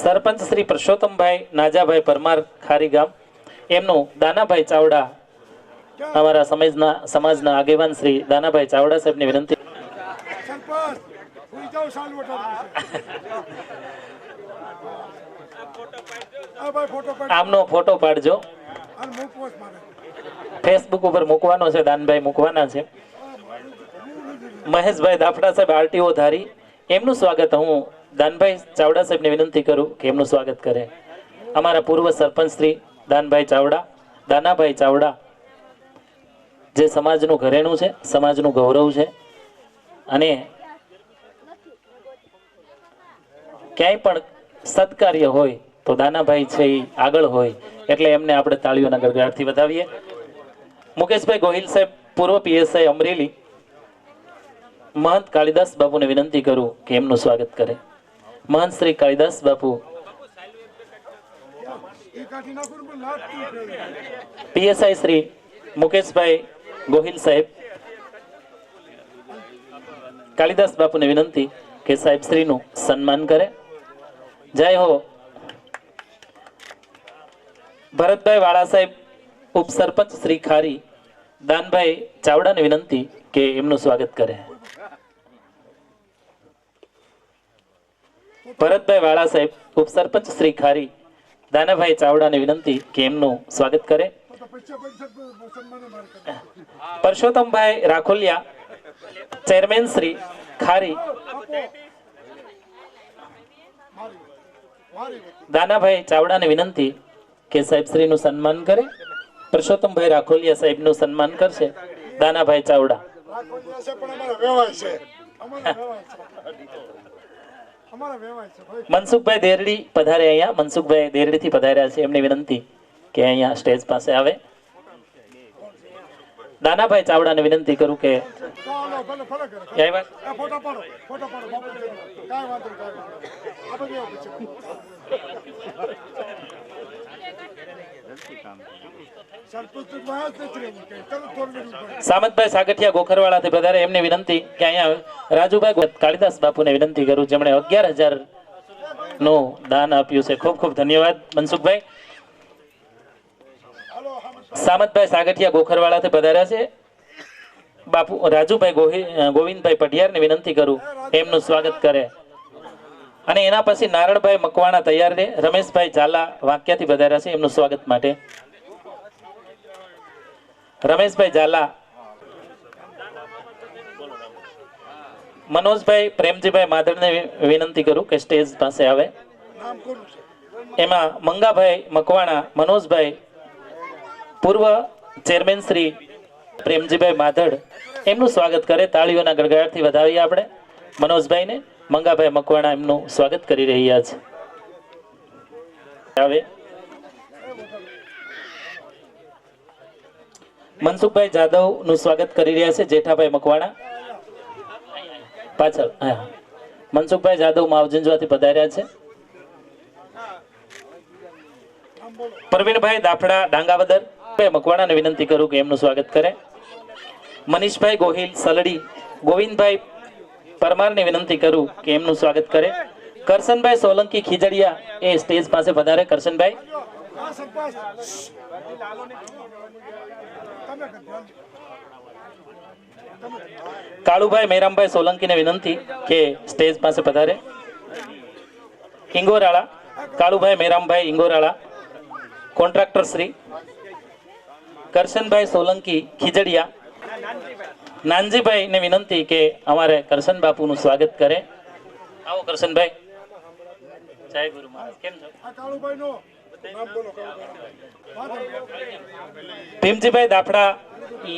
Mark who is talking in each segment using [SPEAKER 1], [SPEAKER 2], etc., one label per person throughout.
[SPEAKER 1] સરપંચ શ્રી પરસોત્તમભાઈ નાજાભાઈ પરમાર ખારી ગામ એમનું દાનાભાઈ ચાવડા અમારા સમાજના આગેવાન શ્રી દાનાભાઈ ચાવડા સાહેબની વિનંતી. આમનો ફોટો પાડજો, ફેસબુક ઉપર મૂકવાનો છે, દાનભાઈ મૂકવાના છે. મહેશભાઈ દાફડા સાહેબ આરટીઓ ધારી એમનું સ્વાગત હું દાનભાઈ ચાવડા સાહેબને વિનંતી કરું કે એમનું સ્વાગત કરે. અમારા પૂર્વ સરપંચ શ્રી દાનભાઈ ચાવડા, દાનાભાઈ ચાવડા જે સમાજનું ઘરેણું છે, સમાજનું ગૌરવ છે અને ક્યાંય પણ સત્કાર્ય હોય તો દાનાભાઈ છે એ આગળ હોય એટલે એમને આપણે તાળીઓના ગડગડાટથી વધાવીએ. મુકેશભાઈ ગોહિલ સાહેબ પૂર્વ પીએસઆઈ અમરેલી મહંત કાલિદાસ બાપુને વિનંતી કરું કે એમનું સ્વાગત કરે. મહંત શ્રી કાલિદાસ બાપુ પીએસઆઈ શ્રી મુકેશભાઈ ગોહિલ સાહેબ કાલિદાસ બાપુને વિનંતી કે સાહેબ શ્રીનું સન્માન કરે. જય હો. ભરતભાઈ વાળા સાહેબ ઉપસરપંચ શ્રી ખારી દાનભાઈ ચાવડાને વિનંતી કે એમનું સ્વાગત કરે. ભરતભાઈ વાળા સાહેબ ઉપસરપંચ શ્રી ખારી દાનાભાઈ ચાવડાને વિનંતી કે એમનું સ્વાગત કરે. પરસોત્તમભાઈ રાખોલિયા ચેરમેન શ્રી ખારી દાનાભાઈ ચાવડાને વિનંતી કે સાહેબ શ્રીનું સન્માન કરે. પરસોત્તમભાઈ રાખોલિયા સાહેબનું સન્માન કરશે દાનાભાઈ ચાવડા. મનસુખભાઈ દેરડી પધારે અહીંયા, મનસુખભાઈ દેરડી થી પધાર્યા છે, એમની વિનંતી કે અહીંયા સ્ટેજ પાસે આવે. દાનાભાઈ ચાવડાને વિનંતી કરું કે સામતભાઈ સાગઠિયા ગોખરવાળા થી પધારે, એમની વિનંતી કે અહીંયા રાજુભાઈ કાલિદાસ બાપુને વિનંતી કરું જેમણે 11,000 નું દાન આપ્યું છે. ખૂબ ખૂબ ધન્યવાદ મનસુખભાઈ. સામતભાઈ સાગઠિયા ગોખરવાળા થી પધાર્યા છે. બાપુ રાજુભાઈ ગોવિંદભાઈ પઢિયાર ને વિનંતી કરું એમનું સ્વાગત કરે. અને એના પછી નારણભાઈ મકવાણા તૈયાર રહે. રમેશભાઈ ઝાલા વાંક્યાથી પધાર્યા છે, એમનું સ્વાગત માટે રમેશભાઈ ઝાલા. મનોજભાઈ પ્રેમજીભાઈ માધડને વિનંતી કરું કે સ્ટેજ પાસે આવે. એમાં મંગાભાઈ મકવાણા, મનોજભાઈ પૂર્વ ચેરમેન શ્રી પ્રેમજીભાઈ માધડ એમનું સ્વાગત કરે. તાળીઓના ગડગડાટથી વધાવીએ આપણે મનોજભાઈને. મંગાભાઈ મકવાણા એમનું સ્વાગત કરી રહ્યા છે. આવે મનસુખભાઈ જાદવ નું સ્વાગત કરી રહ્યા છે. જેઠાભાઈ મકવાણા પાછળ. મનસુખભાઈ જાદવ માવજંજવાથી પધાર્યા છે. પ્રવીણભાઈ દાફડા ડાંગાવદર મકવાણાને વિનંતી કરું કે એમનું સ્વાગત કરે. મનીષભાઈ ગોહિલ સલડી ગોવિંદભાઈ પરમારને વિનંતી કરું કે એમનું સ્વાગત કરે. કરશનભાઈ સોલંકી ખીજડીયા એ સ્ટેજ પાસે પધારે. કરશનભાઈ. કાળુભાઈ મેરામભાઈ સોલંકીને વિનંતી કે સ્ટેજ પાસે પધારે. ઇંગોરાળા કાળુભાઈ મેરામભાઈ ઇંગોરાળા કોન્ટ્રાક્ટર શ્રી કરશનભાઈ સોલંકી ખીજડીયા. નાનજીભાઈ ને વિનંતી કે અમારે કરશન બાપુનું સ્વાગત કરે. આવો કરશનભાઈ. જય ગુરુ મહારાજ. કેમ છો? ભીમજીભાઈ દાફડા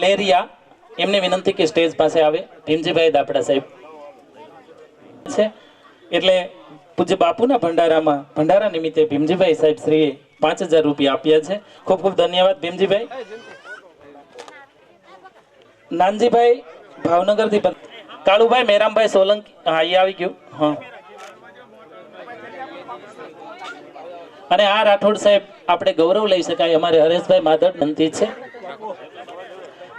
[SPEAKER 1] લેરિયા એમને વિનંતી કે સ્ટેજ પાસે આવે. ભીમજીભાઈ દાફડા સાહેબ છે એટલે પૂજ્ય બાપુના ભંડારામાં ભંડારા નિમિત્તે ભીમજીભાઈ સાહેબ શ્રીએ 5,000 રૂપિયા આપ્યા છે. ખૂબ ખૂબ ધન્યવાદ ભીમજીભાઈ. નાનજીભાઈ ભાવનગર થી. કાળુભાઈ મેરામભાઈ સોલંકી એ આવી ગયું. હા. અને આ રાઠોડ સાહેબ આપણે ગૌરવ લઈ શકાય. અમારે હરેશભાઈ માધડ વિનંતી છે.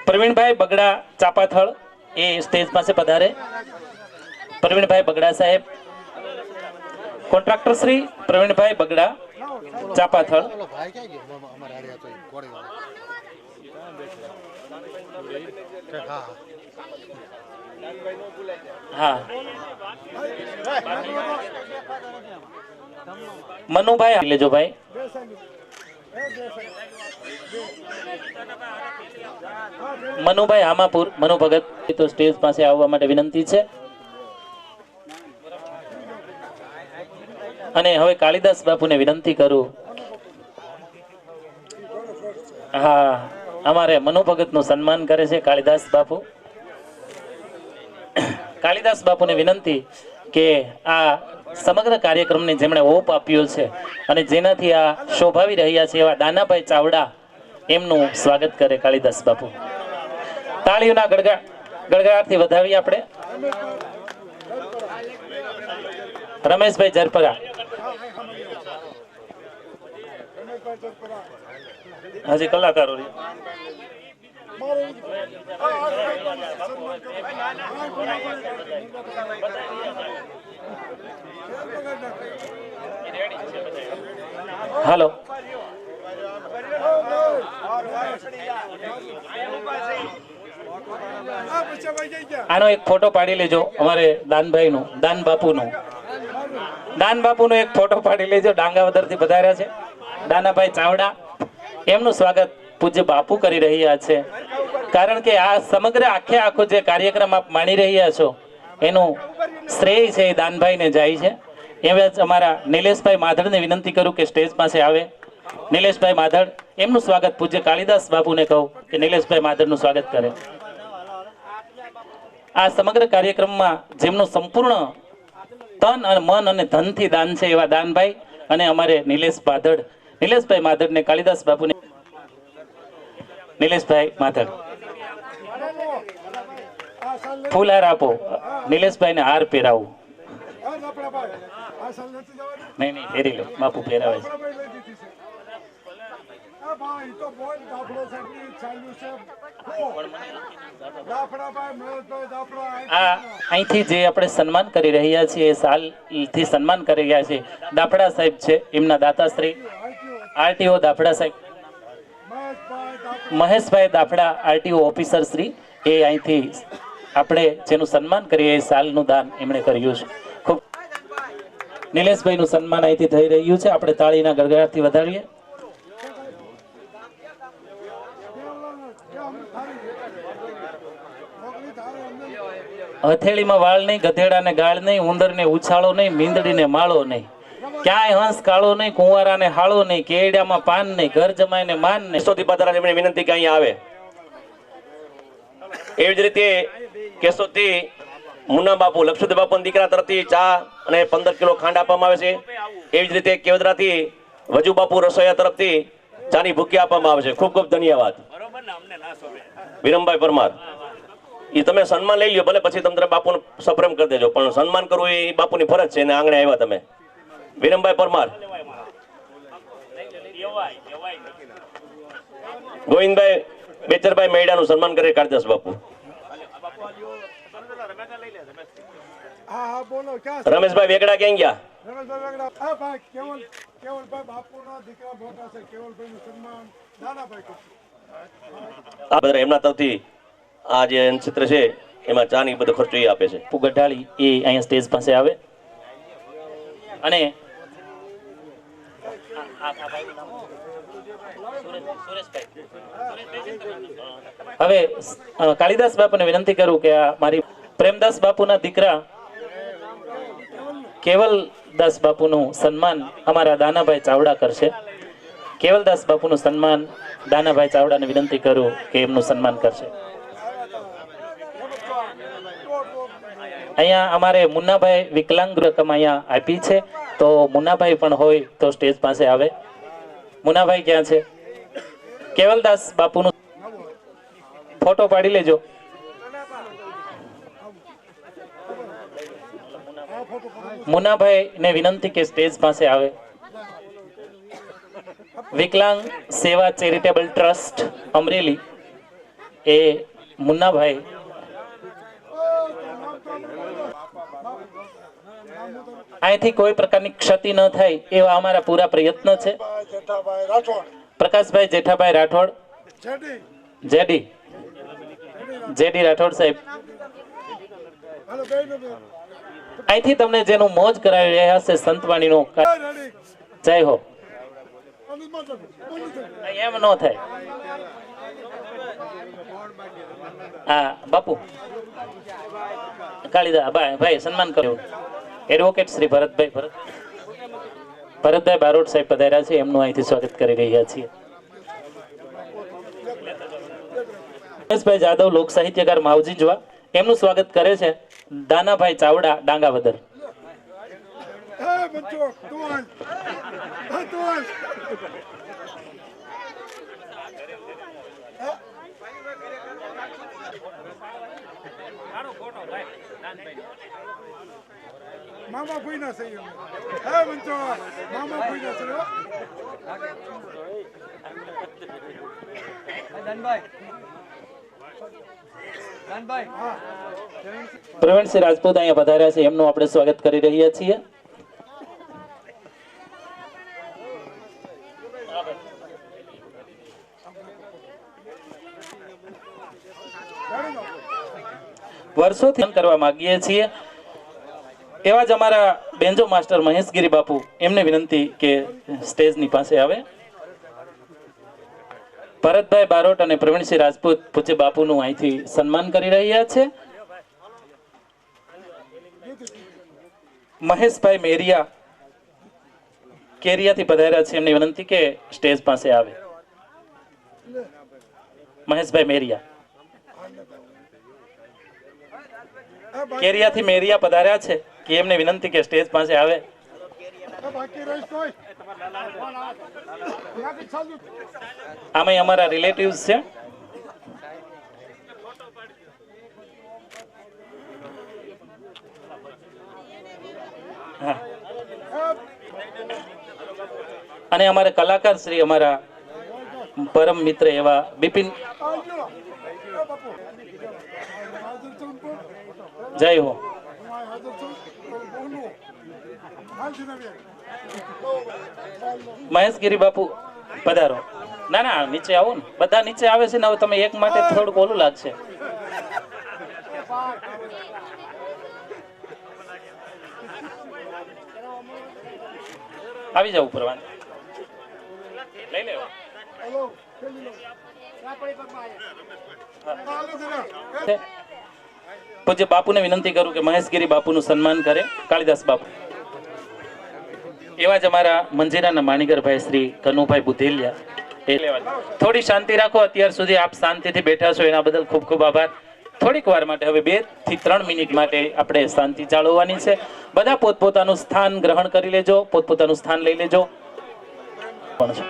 [SPEAKER 1] પ્રવીણભાઈ બગડા ચાપાથળ એ સ્ટેજ પાસે પધારે. પ્રવીણભાઈ બગડા સાહેબ. કોન્ટ્રાક્ટર શ્રી પ્રવીણભાઈ બગડા, ચાપાથળ. હા, મનુભાઈ લેજો ભાઈ. મનુભાઈ હામાપુર, મનુ ભગત તો સ્ટેજ પાસે આવવા માટે વિનંતી છે. અને હવે કાલિદાસ બાપુને વિનંતી કરું. હા, અમારે મનુ ભગત નું સન્માન કરે છે કાલિદાસ બાપુ. કાલિદાસ બાપુને વિનંતી કે આ સમગ્ર કાર્યક્રમને જેમણે ઓપ આપ્યો છે અને જેનાથી આ શોભાવી રહ્યા છે એવા દાનાભાઈ ચાવડા એમનું સ્વાગત કરે કાલિદાસ બાપુ. તાળીઓના ગડગડાટથી વધાવીએ આપણે. રમેશભાઈ ઝરપરા, હજી કલાકારો હાલો. આનો એક ફોટો પાડી લેજો અમારે દાનભાઈ નું, દાન બાપુ નું. દાન બાપુ નો એક ફોટો પાડી લેજો. ડાંગાવદર થી પધાર્યા છે દાનાભાઈ ચાવડા. એમનું સ્વાગત પૂજ્ય બાપુ કરી રહ્યા છે. કારણ કે આ સમગ્ર આખો જે કાર્યક્રમ આપ માણી રહ્યા છો એનું શ્રેય છે એ દાનભાઈ ને જાય છે. એવા જ અમારા નિલેશભાઈ માધડને વિનંતી કરું કે સ્ટેજ પાસે આવે. નિલેશભાઈ માધડ, એમનું સ્વાગત પૂજ્ય કાલિદાસ બાપુને કહું કે નિલેશભાઈ માધડનું સ્વાગત કરે. આ સમગ્ર કાર્યક્રમમાં જેમનું સંપૂર્ણ તન અને મન અને ધનથી દાન છે એવા દાનભાઈ અને અમારે નિલેશ માધડ. નિલેશભાઈ માધડને કાલિદાસ બાપુને. નિલેશભાઈ માધડ, ફૂલહાર આપો. નિલેશભાઈ ને હાર પહેરાવું. નહીં નહીં, પહેરી લો, બાપુ પહેરાવે છે. આ અહીંથી જે આપણે સન્માન કરી રહ્યા છીએ એ સાલથી સન્માન કરી રહ્યા છે દાફડા સાહેબ છે, એમના દાતાશ્રી આરટીઓ દાફડા સાહેબ, મહેશભાઈ દાફડા આરટીઓ ઓફિસર શ્રી, એ અહીંથી આપણે જેનું સન્માન કરીએ એ સાલનું દાન એમણે કર્યું છે. ખૂબ નિલેશભાઈ નું સન્માન અહીંથી થઈ રહ્યું છે. આપણે તાળીના ગડગડાટથી વધારીએ. હથેળીમાં વાળ નહીં, ગધેડાને ગાળ નહીં, ઉંદરને ઉછાળો નહીં, મીંદડીને માળો નહીં, ક્યાંય હંસ કાળો નહીં, કુંવારાને હાળો નહીં, કેડિયામાં પાન નહીં, ઘર જમાઈને માન નહીં.
[SPEAKER 2] કેશોદથી પધારા એમણે વિનંતી કે અહીંયા આવે. એવી જ રીતે કેશોદથી મુન્ના બાપુ, લક્ષુદેવ બાપુના દીકરા તરફથી ચા અને 15 કિલો ખાંડ આપવામાં આવે છે. એવી જ રીતે કેવદરાથી વજુ બાપુ રસોઈયા તરફથી ચાની ભૂકી આપવામાં આવે છે. ખૂબ ખૂબ ધન્યવાદ. વિરમભાઈ પરમાર, એ તમે સન્માન લઈ લ્યો, ભલે પછી તમે બાપુને સપ્રેમ કરી દેજો, પણ સન્માન કરવું એ બાપુની ફરજ છે. અને આંગણે આવ્યા તમે. વિરમભાઈ પરમાર, ગોવિંદભાઈ બેચરભાઈ મેડાનું સન્માન કરે કાળદાસ બાપુ. રમેશભાઈ વેગડા ક્યાં ગયા? એમના તરફથી આ જે ચિત્ર છે એમાં ચા ની બધો ખર્ચો એ આપે છે.
[SPEAKER 1] ગઢાળી એ અહીંયા સ્ટેજ પાસે આવે. અને હવે કાલિદાસ બાપુને વિનંતી કરું કે આ મારી પ્રેમદાસ બાપુના દીકરા કેવલદાસ બાપુનું સન્માન અમારા દાનાભાઈ ચાવડા કરશે. કેવલદાસ બાપુનું સન્માન દાનાભાઈ ચાવડાને વિનંતી કરું કે એમનું સન્માન કરશે. અહીંયા અમારે મુન્નાભાઈ વિકલાંગ રકમ અહીંયા આપી છે, તો મુન્નાભાઈ પણ હોય તો સ્ટેજ પાસે આવે. મુન્નાભાઈ ક્યાં છે? કેવલદાસ બાપુનું ફોટો પાડી લેજો. મુન્નાભાઈ ને વિનંતી કે સ્ટેજ પાસે આવે. વિકલાંગ સેવા ચેરિટેબલ ટ્રસ્ટ અમરેલી એ મુન્નાભાઈ અહીંથી કોઈ પ્રકારની ક્ષતિ ન થાય એવા અમારા પૂરા પ્રયત્ન છે.
[SPEAKER 3] Jethabhai Rathod
[SPEAKER 1] Prakashbhai Jethabhai Rathod,
[SPEAKER 3] JD
[SPEAKER 1] JD JD Rathod સાહેબ,
[SPEAKER 3] હાલો બેન બે
[SPEAKER 1] અહીંથી તમને જેનું મોજ કરાવી રહ્યા છે સંતવાણીનો
[SPEAKER 3] રેડી
[SPEAKER 1] જય હો.
[SPEAKER 3] અલી મત બોલી દે
[SPEAKER 1] એમ ન થાય. હા બાપુ કાળીદા ભાઈ સન્માન કર્યું. એડવોકેટ શ્રી ભરતભાઈ બારોટ સાહેબ પધાર્યા છે, એમનું અહીંથી સ્વાગત કરી રહ્યા છીએ. રમેશભાઈ જાદવ લોક સાહિત્યકાર માવજી જવા, એમનું સ્વાગત કરે છે દાનાભાઈ ચાવડા ડાંગાવદર.
[SPEAKER 3] હે બચ્ચો તું આલ હા તું આલ મામા કોઈ ના સહી હે બચ્ચો મામા કોઈ ના સહી
[SPEAKER 1] પ્રવીણસિંહ રાજપૂત અહીંયા પધાર્યા છે, એમનું આપણે સ્વાગત કરી રહ્યા છીએ. વર્ષોથી કરવા માંગીએ છીએ એવા જ અમારા બેન્જો માસ્ટર મહેશગીરી બાપુ, એમને વિનંતી કે સ્ટેજની પાસે આવે. ભરતભાઈ બારોટ અને પ્રવીણસિંહ રાજપૂત પૂજ્ય બાપુનું અહીંથી સન્માન કરી રહ્યા છે. મહેશભાઈ મેરિયા કેરિયાથી પધાર્યા છે, એમની વિનંતી કે સ્ટેજ પાસે આવે. મહેશભાઈ મેરિયા કેરિયાથી મેરિયા પધાર્યા છે કે એમને વિનંતી કે સ્ટેજ પાસે આવે.
[SPEAKER 3] બાકી રહીશ કોઈ
[SPEAKER 1] આમાં અમારા રિલેટિવ્સ છે. હા. અને અમારા કલાકાર શ્રી અમારા પરમ મિત્ર એવા બિપિન જય હો. મહેશગીરી બાપુ પધારો. ના ના નીચે આવો ને, બધા નીચે આવે છે ને. હવે તમે એક માટે થોડુંક ઓલું લાગશે. આવી જાવ ઉપર, વાંધો લઈ લેવો. પૂજ્ય બાપુને વિનંતી કરું કે મહેશગીરી બાપુનું સન્માન કરે. કાળીદાસ બાપુ એવા જ અમારા મંજીરાના માણીગરભાઈ શ્રી કનુભાઈ બુધેલિયા, એ લેવા. થોડી શાંતિ રાખો. અત્યાર સુધી આપ શાંતિથી બેઠા છો એના બદલ ખૂબ ખૂબ આભાર. થોડીક વાર માટે, હવે 2 થી 3 મિનિટ માટે આપણે શાંતિ જાળવવાની છે. બધા પોતપોતાનું સ્થાન ગ્રહણ કરી લેજો, પોતપોતાનું સ્થાન લઈ લેજો. પણ છે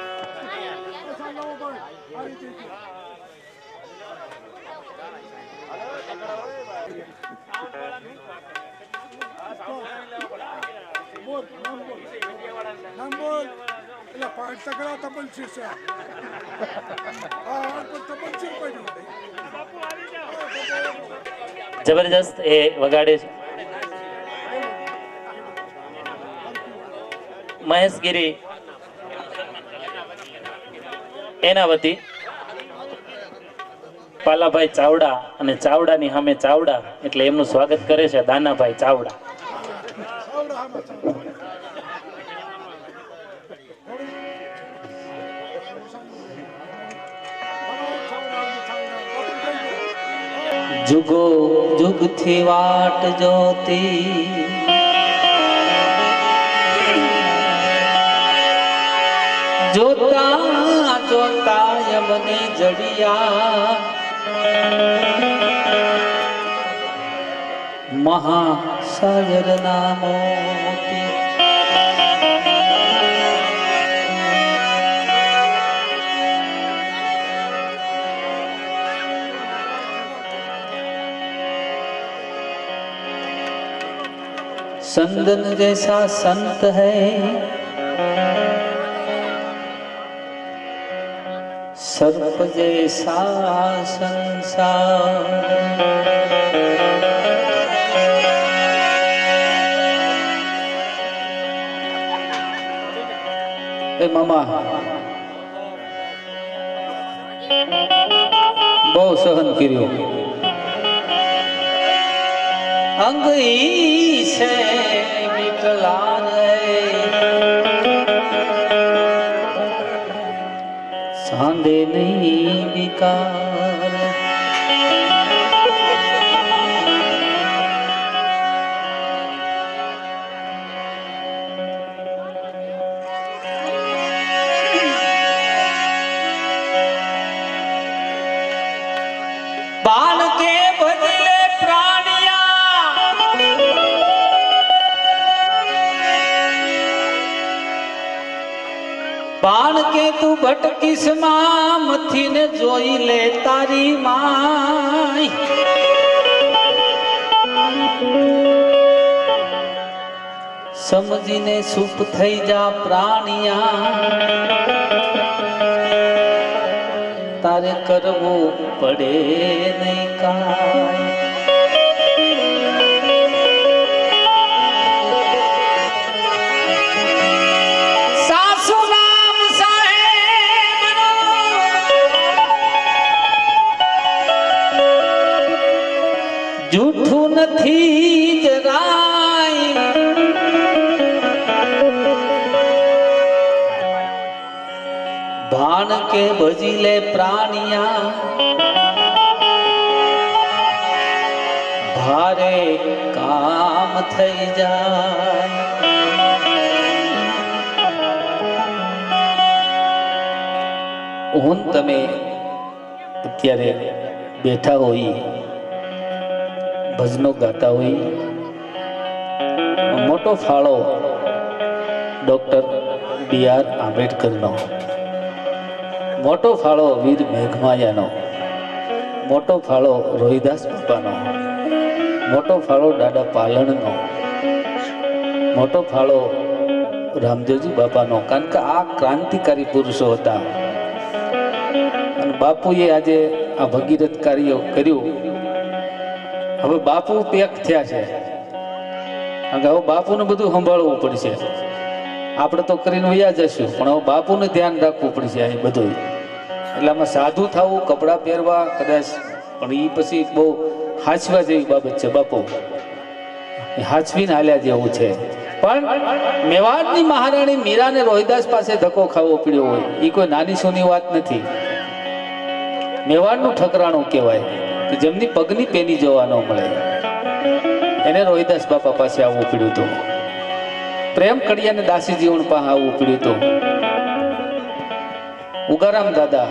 [SPEAKER 1] જબરજસ્ત એ વગાડે છે. મહેશગીરી એના વતી પાલાભાઈ ચાવડા, અને ચાવડાની સામે ચાવડા એટલે એમનું સ્વાગત કરે છે દાનાભાઈ ચાવડા.
[SPEAKER 4] जुगो जुग थी वाट जोती जोता जोता यमने जड़िया महासागर नामोती संदन जैसा संत है सर्प जैसा संसार એ મામા બહુ સહન કર્યું. અંગ ઈ છે વિકલાંગ સાંધે નહીં વિકાર. बाण के बदले प्राणिया बाण के तू भटकीस मां मथी ने जोई ले तारी माई. समझीने सुप थई जा प्राणिया तारे करवो पड़े नहीं काय. सासु नाम साहेबनो जूठू नथी જરાય. भाण के भजीले प्राणिया भारे काम थई जाय. હું તમે અત્યારે બેઠા હોય ભજનો ગાતા હોય મોટો ફાળો ડોક્ટર બી.આર. આંબેડકરનો, મોટો ફાળો વીર મેઘમાયાનો, મોટો ફાળો રોહિદાસ બાપાનો, મોટો ફાળો દાદા પાલણનો, મોટો ફાળો રામદેવજી બાપાનો. કારણ કે આ ક્રાંતિકારી પુરુષો હતા અને બાપુએ આજે આ ભગીરથ કાર્ય કર્યું. હવે બાપુ પેક થયા છે, કારણ કે હવે બાપુને બધું સંભાળવું પડશે. આપણે તો કરીને વયા જશું, પણ હવે બાપુને ધ્યાન રાખવું પડશે આ બધું. એટલે આમાં સાધુ થવું, કપડાં પહેરવા કદાચ, પણ એ પછી બહુ હાચવા જેવી બાબત છે. બાપુ હાચવીને હાલ્યા જેવું છે. પણ મેવાડની મહારાણી મીરાને રોહિદાસ પાસે ધક્કો ખાવો પડ્યો હોય એ કોઈ નાની સોની વાત નથી. મેવાડનું ઠકરાણું કહેવાય કે જેમની પગની પેની જોવા ન મળે એને રોહિદાસ બાપા પાસે આવવું પડ્યું હતું. પ્રેમ કડિયાને દાસી જીવન પાસે આવવું પડ્યું હતું. ઉગારામ દાદા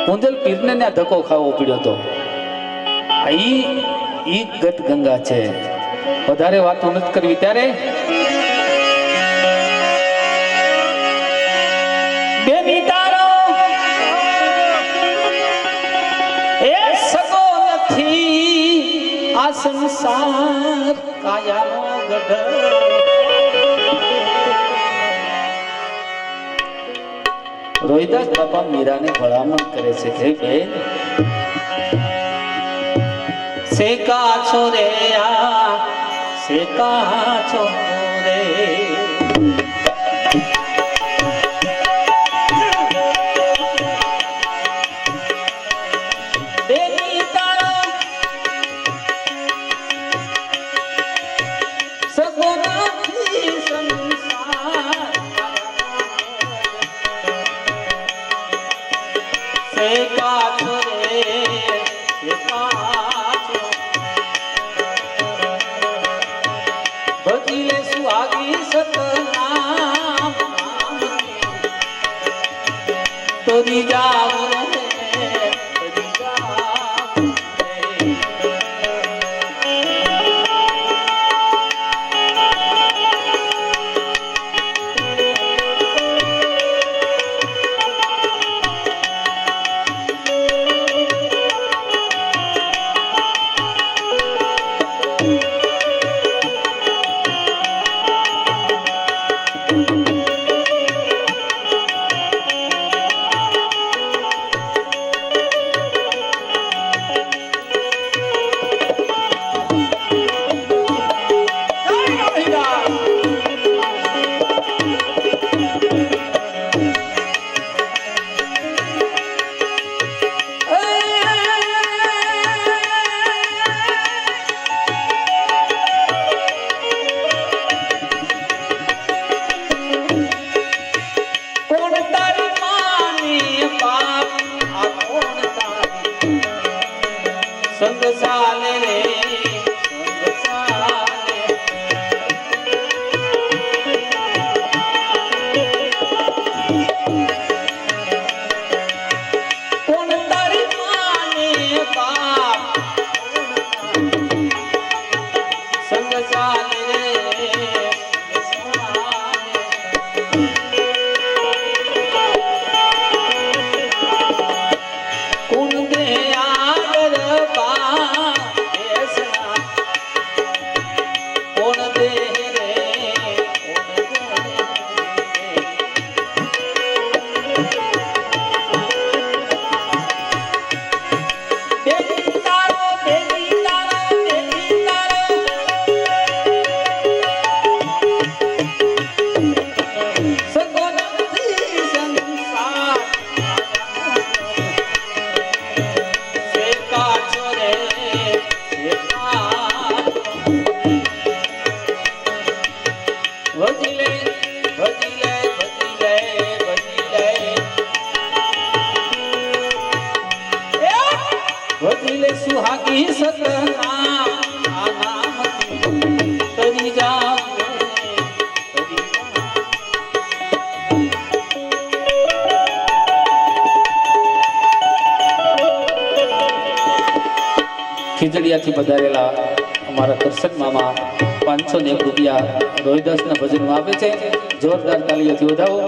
[SPEAKER 4] કુંજલ પીરને ત્યાં ધક્કો ખાવો પડ્યો હતો. ઈ ગત ગંગા છે. વધારે વાતો નથી કરવી. ત્યારે બેની તારો એ સગો નથી આ સંસાર કાયાનો ગઢ. રોહિદાસ બાપા મીરાને ભલામણ કરે છે કે બેન શેકા છો રે આ શેકા છો રે. બેની તારો સગો નથી સંસાર શેકા છો રે શેકા છો. ભજીલે સુહાગી સતનામ તોરી જાવ રે તોરી જાવ રે. ભજી લે ભજી લે ભજી લે ભજી લે ભજી લે સુહાગી સતના આ નામથી તરી જાવ ખીજડીયાથી પધારેલા અમારા કરશન મામા 501 રૂપિયા રોહિદાસના ભજનમાં આપે છે. જોરદાર તાળીઓથી વધાવો.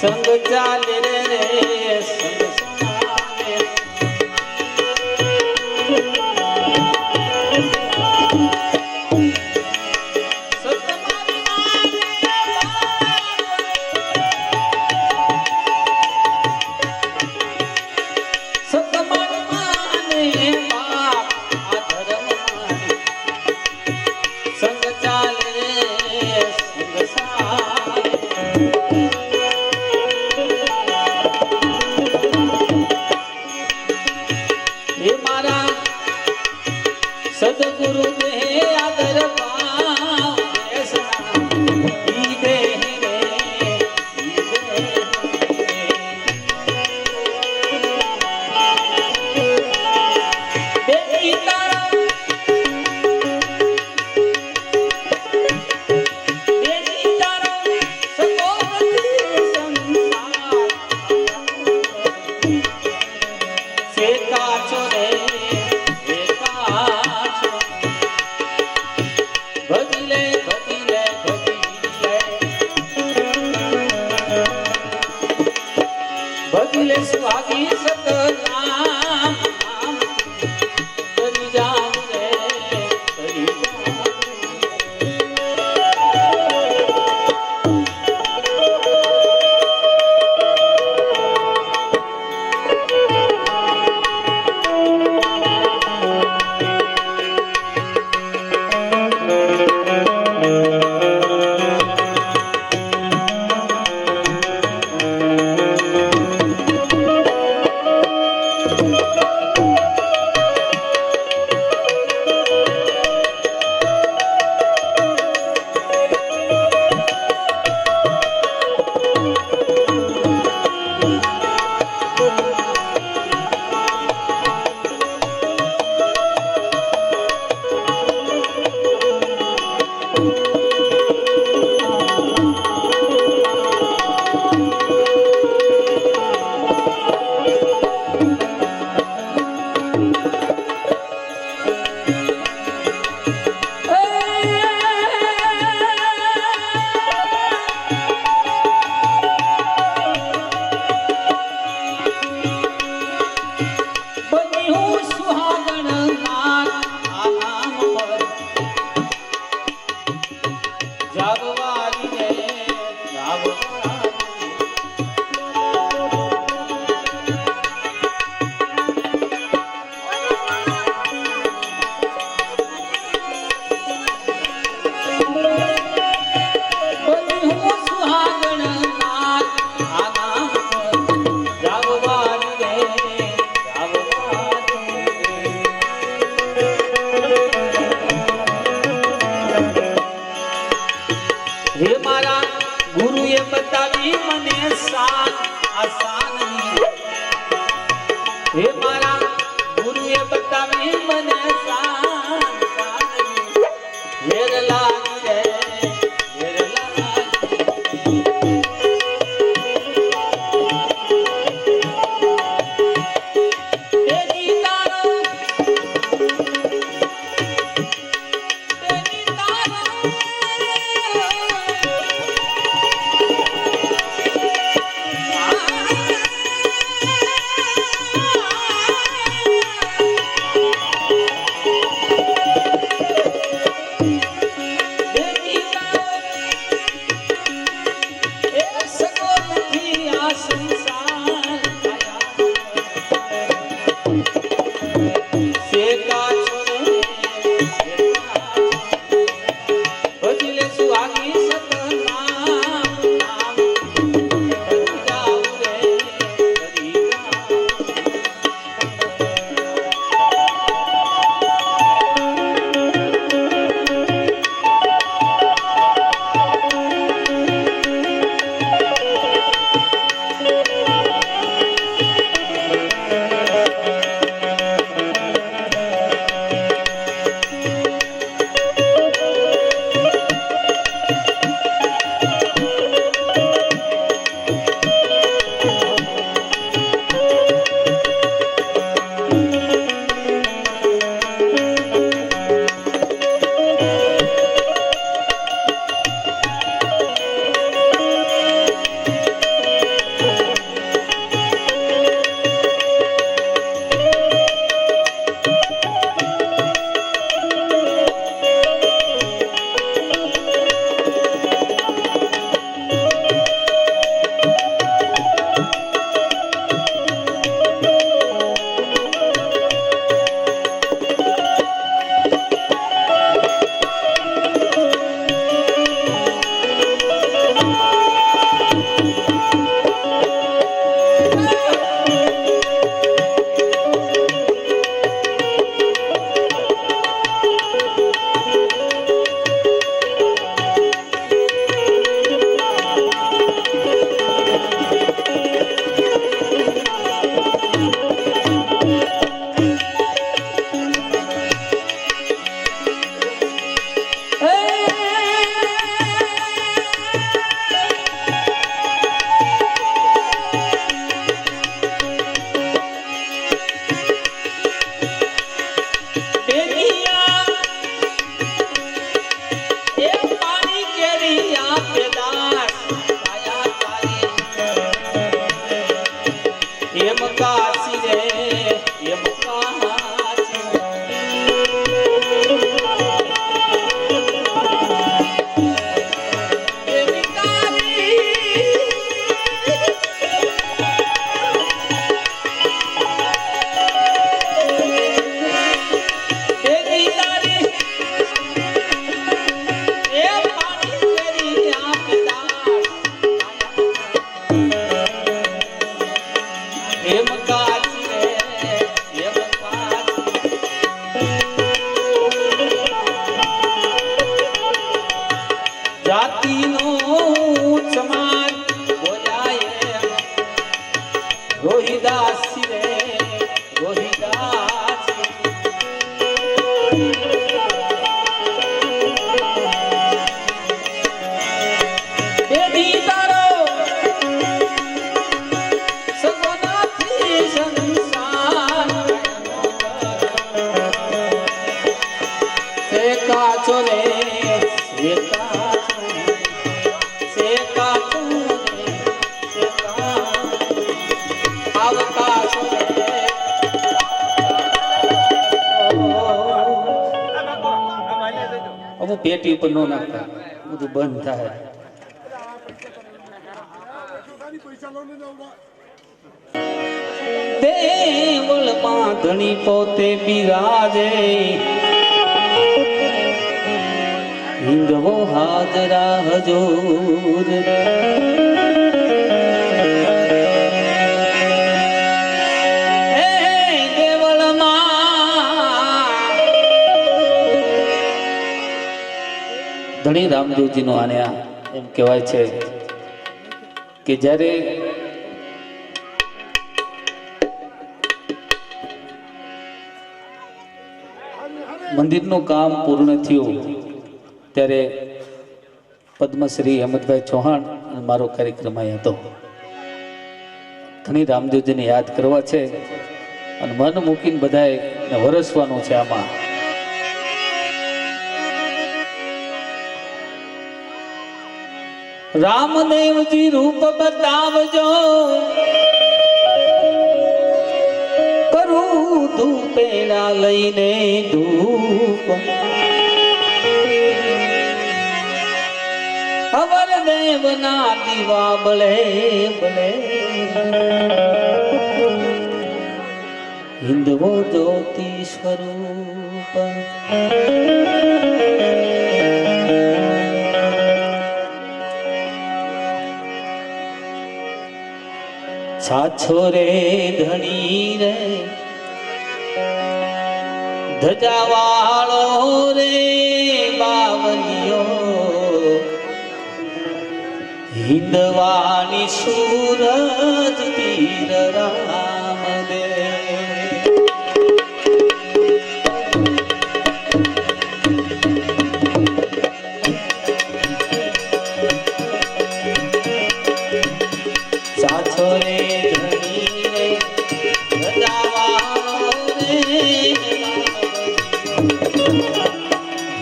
[SPEAKER 4] સંગ ચાલે રે સંગ સામે સતમારી માને બાપ આ ધર્મ માને સંગ ચાલે રે સંગ સામે સદગુરુ દે આદર પાવ ઈ દે રે બેટી તારો બેટી તારો સકોરતી સંસાર સે કાચો રે ભજી લે ભજી લે ભજી લે ભજી લે સુહાગી સતનામ તરી જાવ રે તરી જાવ એમ કાશી રે એમ કાશી એવી તારી એવી તારી એ પાણી તેરી આપતા એમ કાશી રે એમ કાશી જાતિનો સમાજ બોલાય રોહિદાસી રે રોહિદાસી એ દીતારો સગોનાથી સંસાર સે કાચો રે સે કાચો સે કાચો રે સે કાચો આવકાશો રે અમુક પેટી ઉપર નો નાખતા બધું બંધ થાય
[SPEAKER 3] પૈસા લો ને
[SPEAKER 4] દેવળ પાધણી પોતે બિરાજે હિંદવો હાજરા હજૂર હે દેવળમાં ધણી રામદેવજીનો આને એમ કહેવાય છે કે જ્યારે મંદિરનું કામ પૂર્ણ થયું ત્યારે પદ્મશ્રી હેમંતભાઈ ચૌહાણ અને મારો કાર્યક્રમ અહીં હતો. ધણી રામદેવજીને યાદ કરવા છે અને મન મૂકીને બધાએ વરસવાનું છે. આમાં રામદેવજી રૂપ બતાવજો કરું ધૂપેડા લઈને ધૂપ અવર દેવના દીવા બળે બળે હિંદવો જ્યોતિ સ્વરૂપ સાછો રે ધણી રે ધજાવાળો રે બાવલિયો હિંદવાની સૂરજ તીર રામ દે સાછો રે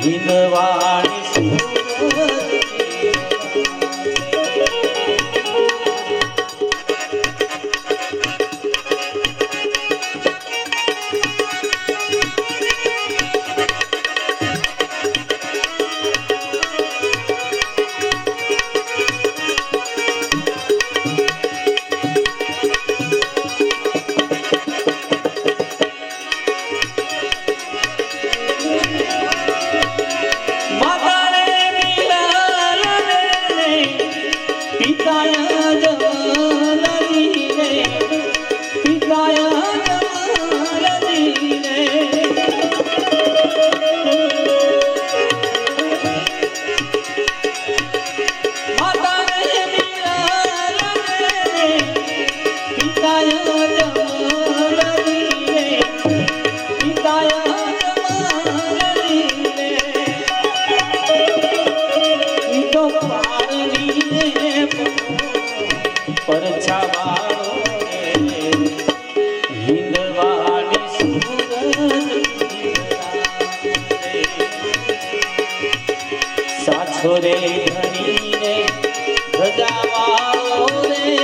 [SPEAKER 4] હિંદવાણી છોરે ધણી રે ધજાવાળો રે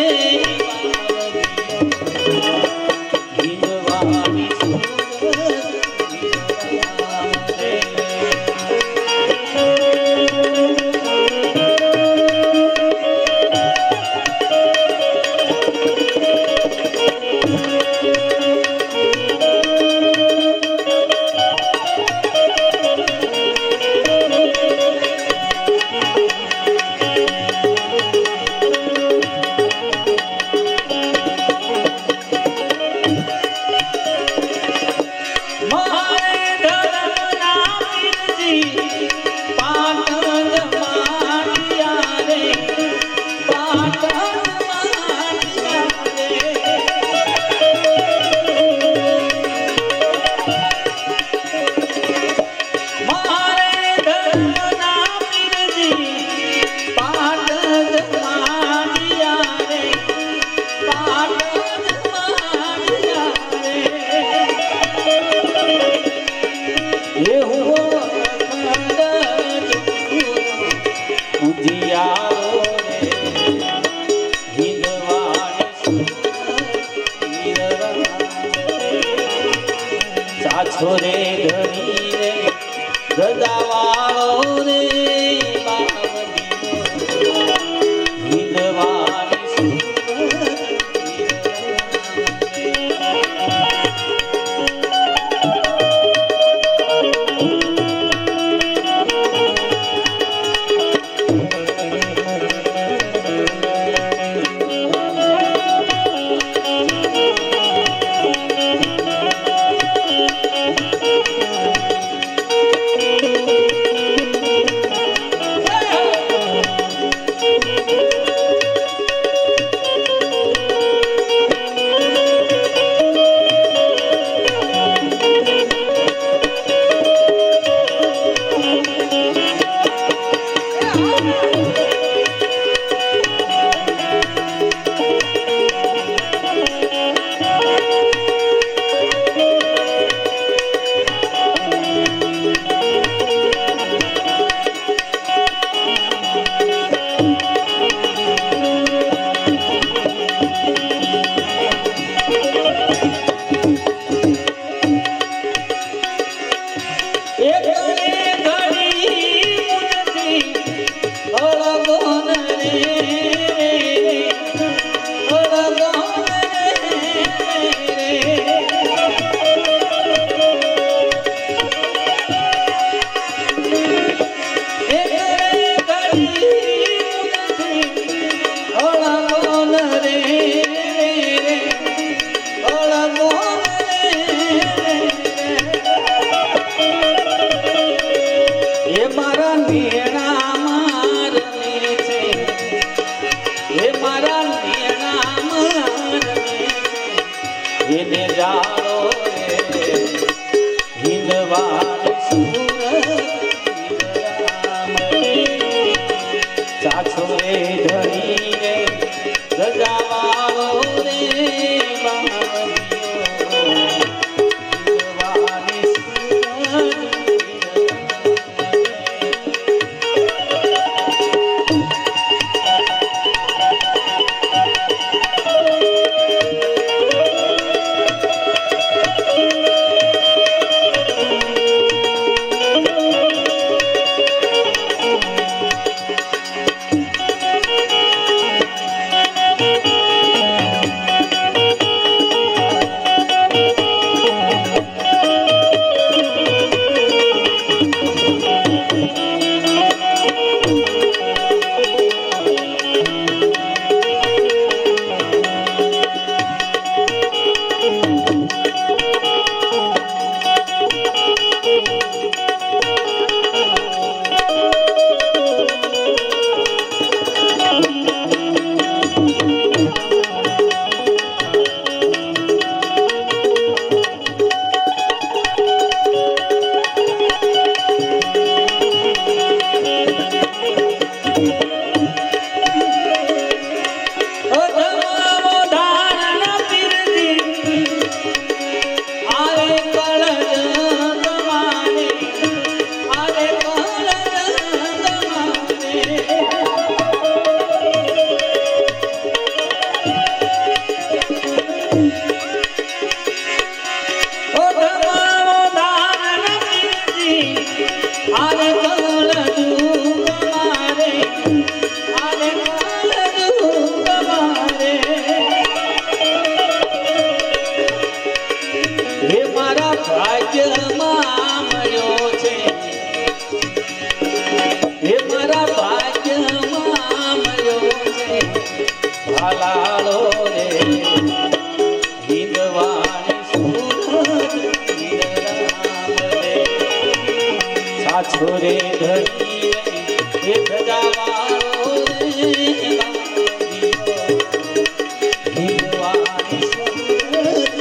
[SPEAKER 4] સાચો રે ધણી રે ગજાવાળો રે બાવળીયો વિધવાની એને જાળો રે હિંદવાની સુરત સાચો રે ધણી રે ગજાવાળો રે બાવળીયો હિંદવાની સુરત છોરે ધણી રે ગજાવાળો રે બાવળીયો હિંદવાની સુરત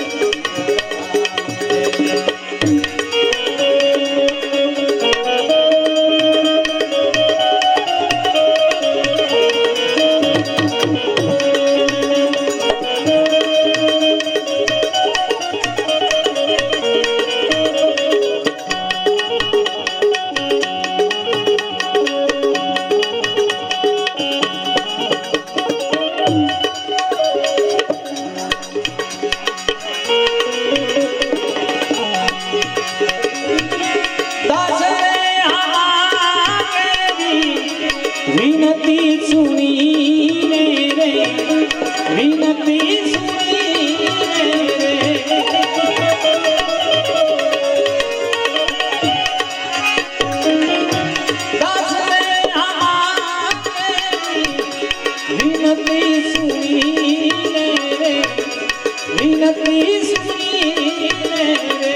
[SPEAKER 4] વિનતી સુનીને રે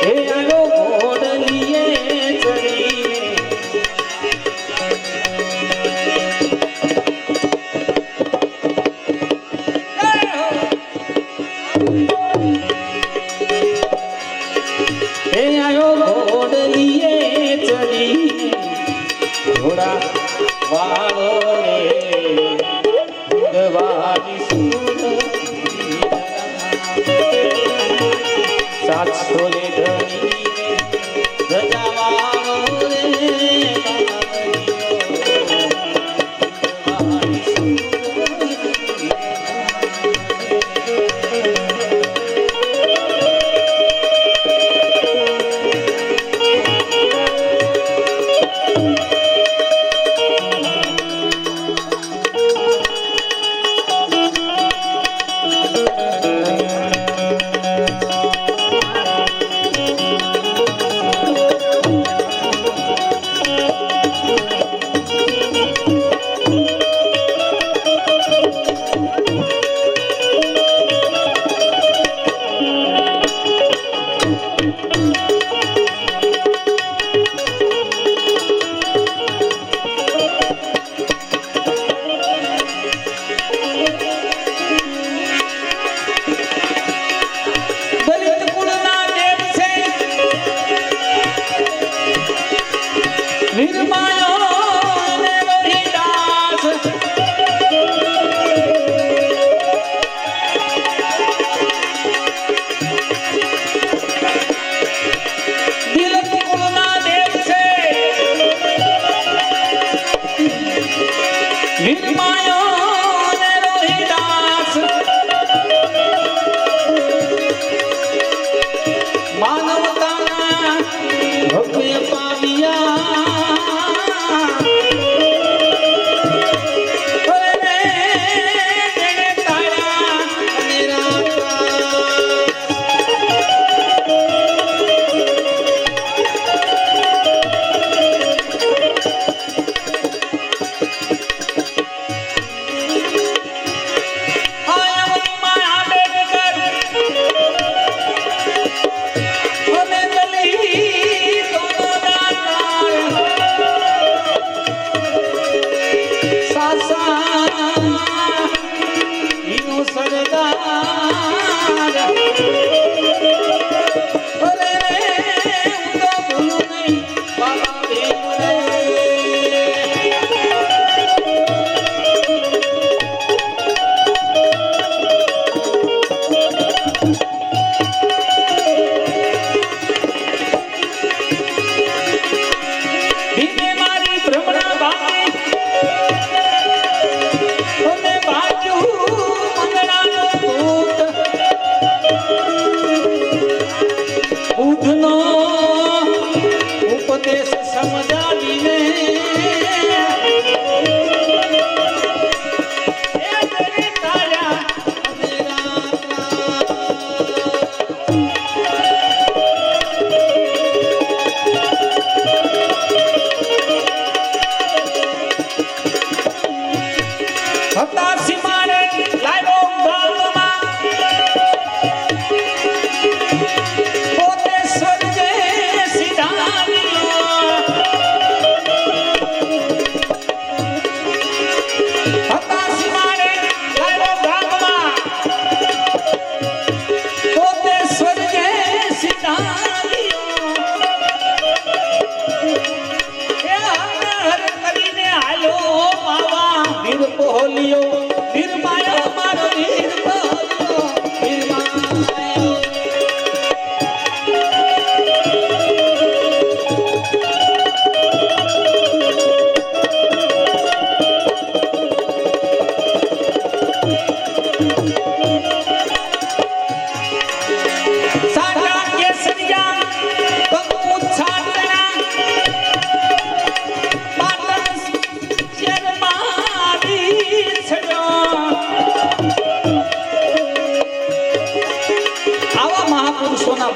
[SPEAKER 4] હે આલો ઘોડલીએ ચડીને હે આયો ઘોડલીએ ચડીને ઘોડા વાળો રે ભગવાની સુંદરી સાતસો લે ધણીને ગજા વાળો રે ભગવાની સુંદરી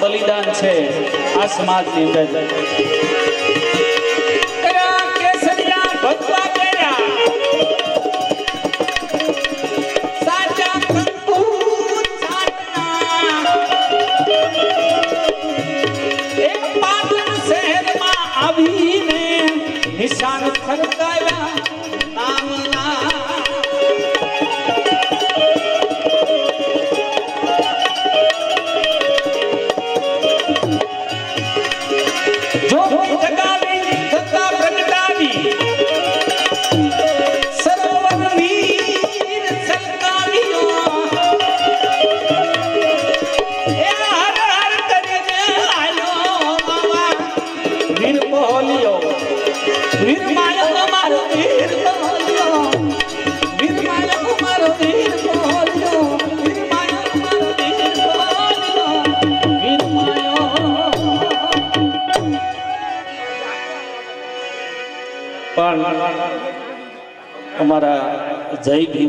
[SPEAKER 4] બલિદાન છે આ સમાજની અંદર. કેસરિયા ભગવા કર્યા સાચા અમારા જય ભીમ